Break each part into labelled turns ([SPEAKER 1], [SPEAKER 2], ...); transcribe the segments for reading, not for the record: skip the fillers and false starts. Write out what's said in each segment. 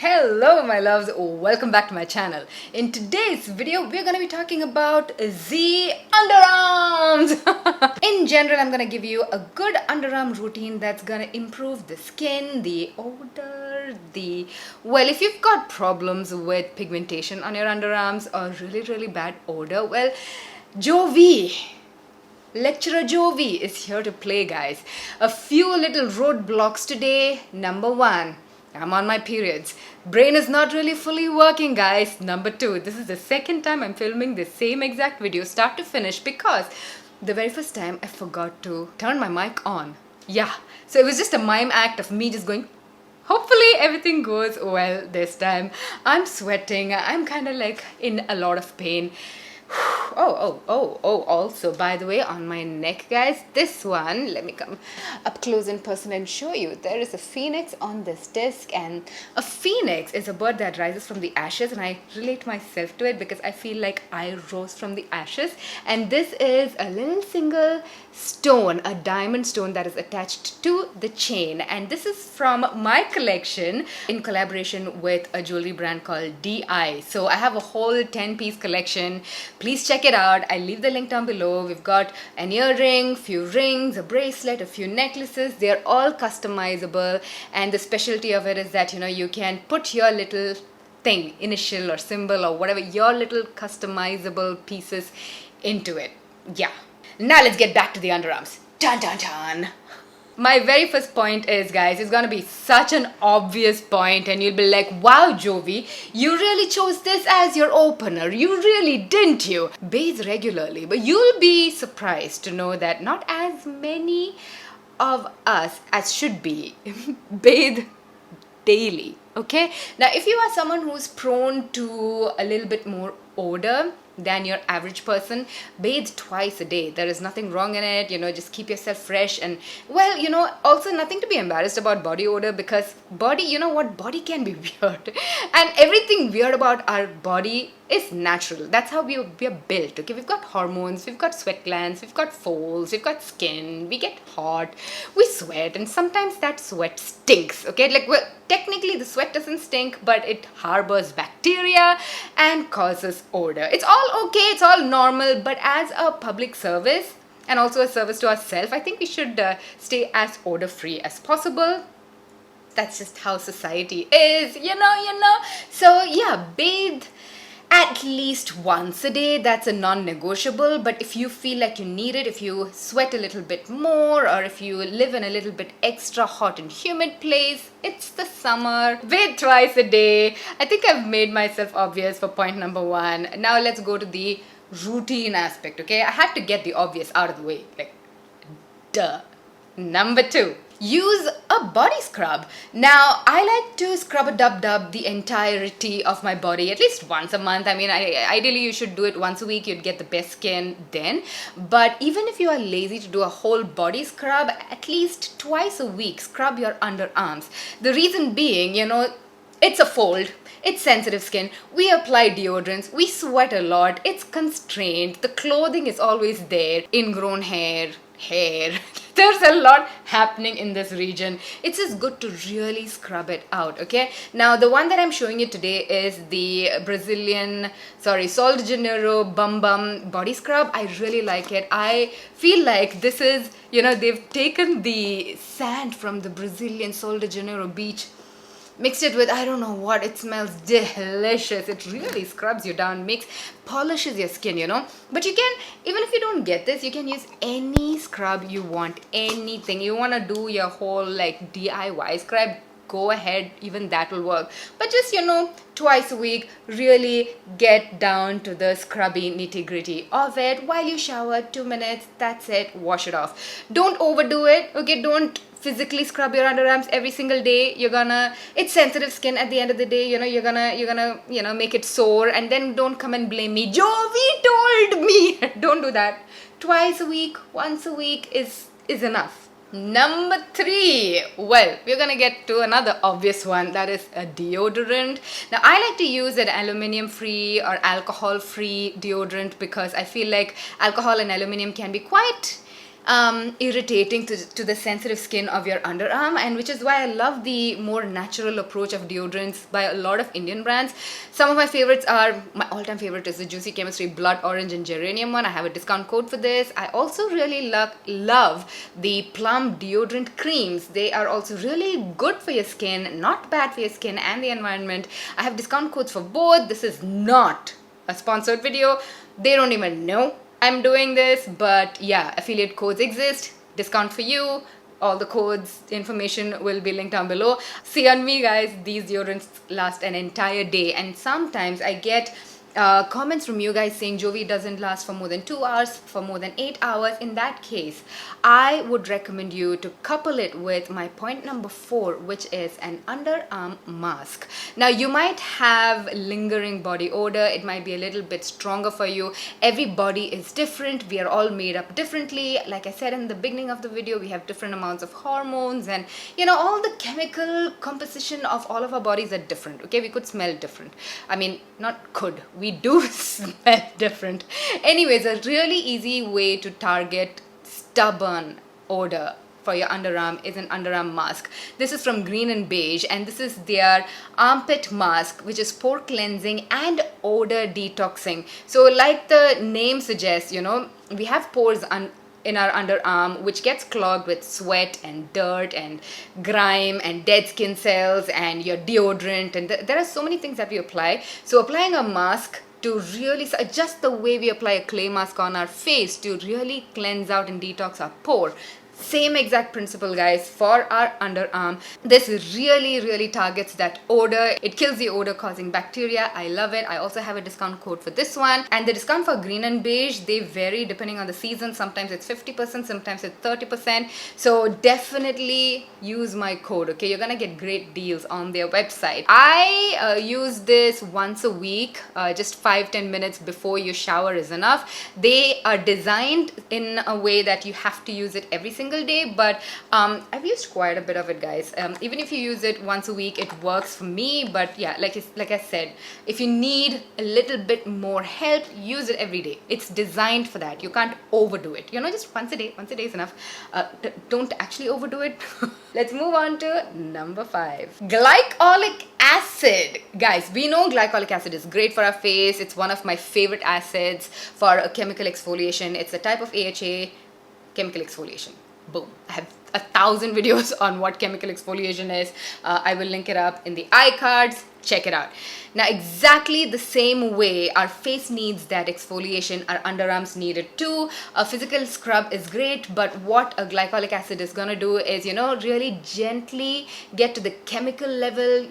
[SPEAKER 1] Hello my loves, welcome back to my channel. In today's video, we're going to be talking about the underarms. In general, I'm going to give you a good underarm routine that's going to improve the skin, the odor, well, if you've got problems with pigmentation on your underarms or really bad odor, well, Jovi, Lecturer Jovi is here to play, guys. A few little roadblocks today. Number one, I'm on my periods. Brain is not really fully working, guys. Number two, this is the second time I'm filming the same exact video start to finish because the very first time I forgot to turn my mic on. Yeah, so it was just a mime act of me just going, hopefully everything goes well this time. I'm sweating. I'm kind of like in a lot of pain. Also, by the way, on my neck, guys, this one, let me come up close in person and show you. There is a phoenix on this disc, and a phoenix is a bird that rises from the ashes, and I relate myself to it because I feel like I rose from the ashes. And this is a little single stone, a diamond stone that is attached to the chain, and this is from my collection in collaboration with a jewelry brand called DI. So I have a whole 10-piece collection. Please check it out. I'll leave the link down below. We've got an earring, few rings, a bracelet, a few necklaces. They're all customizable, and the specialty of it is that you can put your little thing, initial or symbol or whatever, your little customizable pieces into it. Yeah. Now let's get back to the underarms. Dun dun dun. My very first point is, guys, it's gonna be such an obvious point, and you'll be like, wow, Jovi, you really chose this as your opener. You really didn't you? Bathe regularly, but you'll be surprised to know that not as many of us as should be bathe daily. Okay, now if you are someone who's prone to a little bit more odor than your average person, bathe twice a day. There is nothing wrong in it. Just keep yourself fresh. And well, also nothing to be embarrassed about body odor, because body, body can be weird, and everything weird about our body is natural. That's how we are built. Okay, we've got hormones, we've got sweat glands, we've got folds, we've got skin, we get hot, we sweat, and sometimes that sweat stinks. Okay, like, well, technically the sweat doesn't stink, but it harbors bacteria and causes odor. It's all okay, it's all normal, but as a public service and also a service to ourselves, I think we should stay as odor free as possible. That's just how society is, So yeah, bathe at least once a day. That's a non-negotiable. But if you feel like you need it, if you sweat a little bit more, or if you live in a little bit extra hot and humid place, it's the summer, bathe twice a day. I think I've made myself obvious for point number one. Now let's go to the routine aspect. Okay, I had to get the obvious out of the way, like, duh. Number two, use a body scrub. Now, I like to scrub a dub the entirety of my body at least once a month. I mean, ideally you should do it once a week. You'd get the best skin then. But even if you are lazy to do a whole body scrub, at least twice a week, scrub your underarms. The reason being, it's a fold. It's sensitive skin. We apply deodorants. We sweat a lot. It's constrained. The clothing is always there. Ingrown hair. There's a lot happening in this region. It's just good to really scrub it out. Okay, now the one that I'm showing you today is the Sol de Janeiro Bum Bum body scrub. I really like it. I feel like this is, they've taken the sand from the Brazilian Sol de Janeiro beach, mixed it with, I don't know what, it smells delicious. It really scrubs you down, polishes your skin, But you can, even if you don't get this, you can use any scrub you want, anything. You want to do your whole like DIY scrub, go ahead, even that will work. But just, twice a week, really get down to the scrubby nitty-gritty of it. While you shower, 2 minutes, that's it, wash it off. Don't overdo it, okay? Don't physically scrub your underarms every single day. It's sensitive skin at the end of the day. You're gonna make it sore, and then don't come and blame me. Jovi told me. Don't do that. Twice a week, once a week is enough. Number three, well, we're gonna get to another obvious one, that is a deodorant. Now, I like to use an aluminum-free or alcohol-free deodorant because I feel like alcohol and aluminum can be quite irritating to the sensitive skin of your underarm, and which is why I love the more natural approach of deodorants by a lot of Indian brands. Some of my favorites are, my all-time favorite is the Juicy Chemistry Blood Orange and Geranium one. I have a discount code for this. I also really love the Plum deodorant creams. They are also really good for your skin, not bad for your skin and the environment. I have discount codes for both. This is not a sponsored video. They don't even know I'm doing this, but yeah, affiliate codes exist. Discount for you. All the codes information will be linked down below. See, on me guys, these deodorants last an entire day, and sometimes I get comments from you guys saying Jovi doesn't last for more than 2 hours, for more than 8 hours. In that case, I would recommend you to couple it with my point number 4, which is an underarm mask. Now, you might have lingering body odor. It might be a little bit stronger for you. Every body is different. We are all made up differently. Like I said in the beginning of the video, we have different amounts of hormones, and all the chemical composition of all of our bodies are different. Okay, we could smell different. I mean, not could, we do smell different. Anyways, a really easy way to target stubborn odor for your underarm is an underarm mask. This is from Green and Beige, and this is their armpit mask, which is pore cleansing and odor detoxing. So like the name suggests, we have pores in our underarm, which gets clogged with sweat and dirt and grime and dead skin cells and your deodorant, and there are so many things that we apply. So applying a mask to really, just the way we apply a clay mask on our face to really cleanse out and detox our pore. Same exact principle, guys, for our underarm. This really targets that odor. It kills the odor causing bacteria. I love it. I also have a discount code for this one, and the discount for Green and Beige, they vary depending on the season. Sometimes it's 50%, sometimes it's 30%. So definitely use my code. Okay, you're gonna get great deals on their website. I use this once a week, just 5-10 minutes before your shower is enough. They are designed in a way that you have to use it every single day, but I've used quite a bit of it, guys. Even if you use it once a week, it works for me. But yeah, like I said, if you need a little bit more help, use it every day. It's designed for that. You can't overdo it, just once a day is enough. Don't actually overdo it. Let's move on to number 5, glycolic acid. Guys, we know glycolic acid is great for our face. It's one of my favorite acids for a chemical exfoliation. It's a type of AHA chemical exfoliation. Boom. I have 1,000 videos on what chemical exfoliation is. I will link it up in the iCards. Check it out. Now, exactly the same way our face needs that exfoliation, our underarms need it too. A physical scrub is great, but what a glycolic acid is gonna do is, really gently get to the chemical level,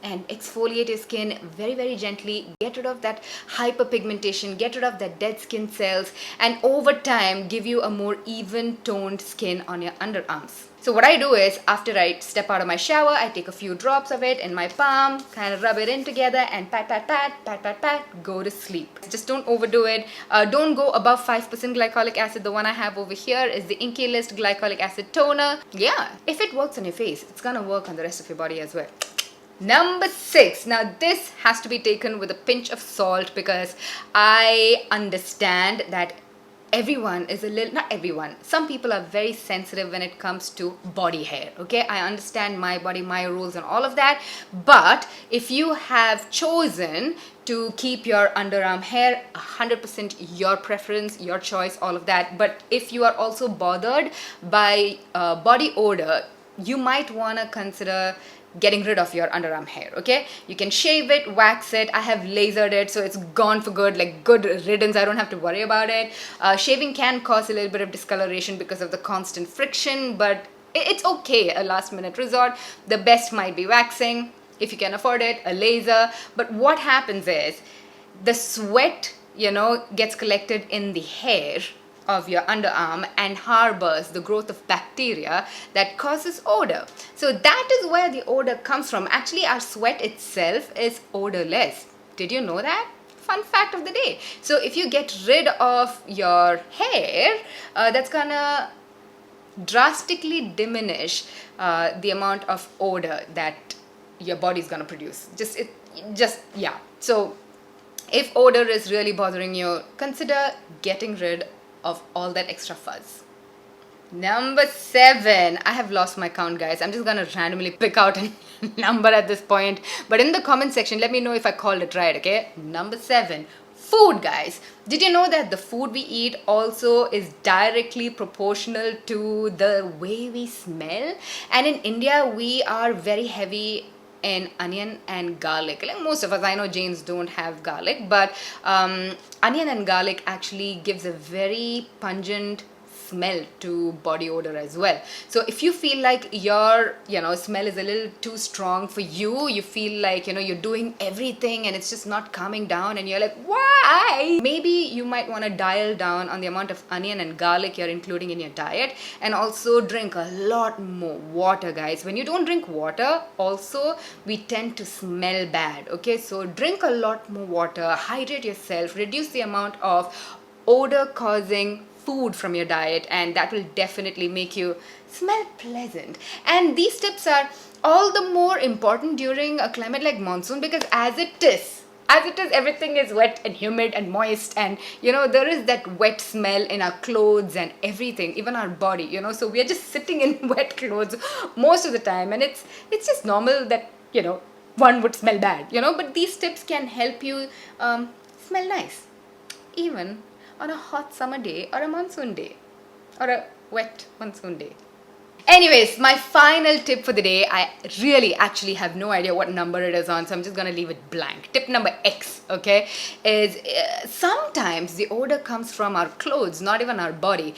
[SPEAKER 1] and exfoliate your skin very gently, get rid of that hyperpigmentation, get rid of that dead skin cells, and over time give you a more even toned skin on your underarms. So what I do is, after I step out of my shower, I take a few drops of it in my palm, kind of rub it in together, and pat, go to sleep. Just don't overdo it. Don't go above 5% glycolic acid. The one I have over here is the Inkey List Glycolic Acid Toner. Yeah, if it works on your face, it's gonna work on the rest of your body as well. Number 6. Now this has to be taken with a pinch of salt, because I understand that everyone is not everyone. Some people are very sensitive when it comes to body hair. Okay, I understand my body, my rules and all of that. But if you have chosen to keep your underarm hair, 100% your preference, your choice, all of that. But if you are also bothered by body odor, you might want to consider getting rid of your underarm hair. Okay, you can shave it, wax it. I have lasered it, so it's gone for good, like good riddance. I don't have to worry about it. Shaving can cause a little bit of discoloration because of the constant friction, but it's okay, a last minute resort. The best might be waxing, if you can afford it, a laser. But what happens is the sweat gets collected in the hair of your underarm and harbors the growth of bacteria that causes odor. So that is where the odor comes from. Actually, our sweat itself is odorless. Did you know that? Fun fact of the day. So if you get rid of your hair, that's gonna drastically diminish the amount of odor that your body's gonna produce. Yeah. So if odor is really bothering you, consider getting rid of all that extra fuzz. Number 7. I have lost my count, guys. I'm just gonna randomly pick out a number at this point. But in the comment section, let me know if I called it right, okay? Number 7. Food, guys. Did you know that the food we eat also is directly proportional to the way we smell? And in India, we are very heavy in onion and garlic. Like most of us, I know Jains don't have garlic, but onion and garlic actually gives a very pungent smell to body odor as well. So if you feel like your smell is a little too strong for you, you feel like you're doing everything and it's just not calming down, and you're like, why? Maybe you might want to dial down on the amount of onion and garlic you're including in your diet, and also drink a lot more water, guys. When you don't drink water, also we tend to smell bad. Okay, so drink a lot more water, hydrate yourself, reduce the amount of odor causing food from your diet, and that will definitely make you smell pleasant. And these tips are all the more important during a climate like monsoon, because as it is, everything is wet and humid and moist, and there is that wet smell in our clothes and everything, even our body, so we are just sitting in wet clothes most of the time, and it's just normal that one would smell bad, but these tips can help you smell nice, even on a hot summer day or a monsoon day or a wet monsoon day. Anyways, my final tip for the day, I really actually have no idea what number it is on, so I'm just gonna leave it blank. Tip number X, okay, is sometimes the odor comes from our clothes, not even our body.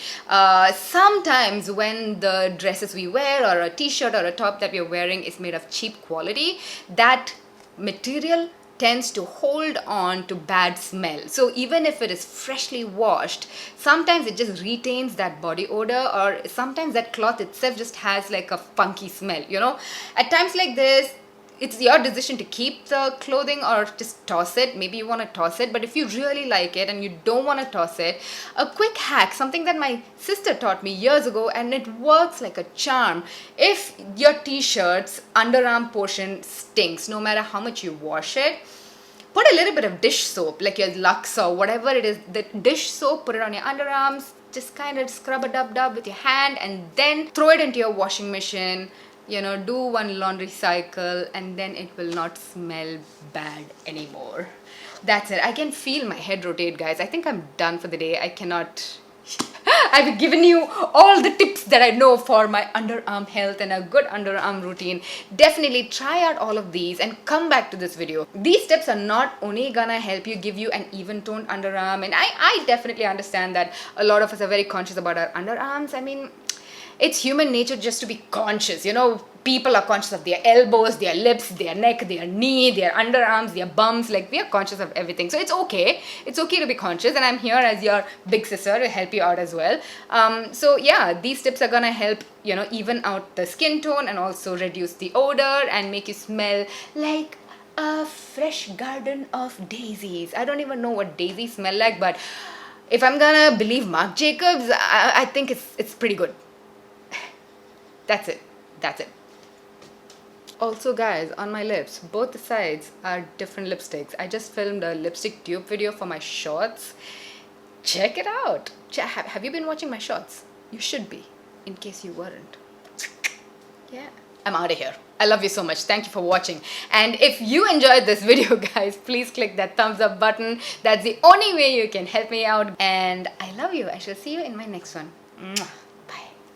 [SPEAKER 1] Sometimes when the dresses we wear or a t-shirt or a top that we're wearing is made of cheap quality, that material tends to hold on to bad smell. So even if it is freshly washed, sometimes it just retains that body odor, or sometimes that cloth itself just has like a funky smell. At times like this, it's your decision to keep the clothing or just toss it. Maybe you want to toss it, but if you really like it and you don't want to toss it, a quick hack, something that my sister taught me years ago, and it works like a charm. If your t-shirt's underarm portion stinks, no matter how much you wash it, put a little bit of dish soap, like your Lux or whatever it is, the dish soap, put it on your underarms, just kind of scrub a dub with your hand, and then throw it into your washing machine. Do one laundry cycle, and then it will not smell bad anymore. That's it. I can feel my head rotate, guys. I think I'm done for the day. I cannot. I've given you all the tips that I know for my underarm health and a good underarm routine. Definitely try out all of these and come back to this video. These tips are not only gonna help you give you an even toned underarm, and I definitely understand that a lot of us are very conscious about our underarms. I mean, it's human nature just to be conscious. People are conscious of their elbows, their lips, their neck, their knee, their underarms, their bums. Like, we are conscious of everything. So it's okay. It's okay to be conscious. And I'm here as your big sister to help you out as well. So yeah, these tips are gonna help, even out the skin tone and also reduce the odor and make you smell like a fresh garden of daisies. I don't even know what daisies smell like, but if I'm gonna believe Marc Jacobs, I think it's pretty good. That's it. Also, guys, on my lips, both the sides are different lipsticks. I just filmed a lipstick dupe video for my shorts. Check it out. Have you been watching my shorts? You should be, in case you weren't. Yeah, I'm out of here. I love you so much. Thank you for watching. And if you enjoyed this video, guys, please click that thumbs up button. That's the only way you can help me out. And I love you. I shall see you in my next one. Mwah.